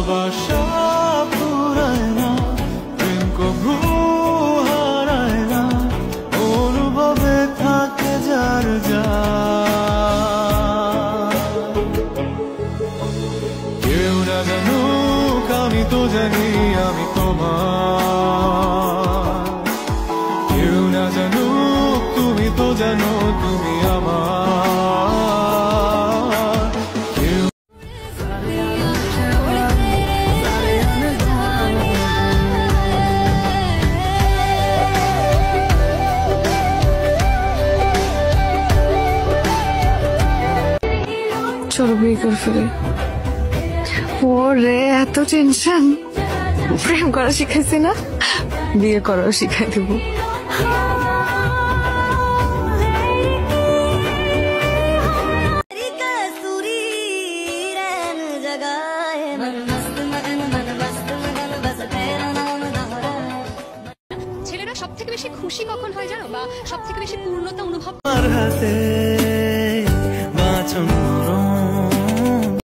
ভালোবাসা ফুরায় না, প্রেম কবু হারায় না, অনুভবে থাকে যার যা। কেউ না জানুক আমি তো জানি আমি তোমার, কেউ না জানুক তুমি তো জানো তুমি আমার। চলো বিয়ে করে ফেলি। ওরে এত টেনশন, প্রেম করা শিখাইছি না, বিয়ে করাও শিখাই দেবো। ছেলেরা সব থেকে বেশি খুশি কখন হয় জানো, বা সব থেকে বেশি পূর্ণতা অনুভব হাতে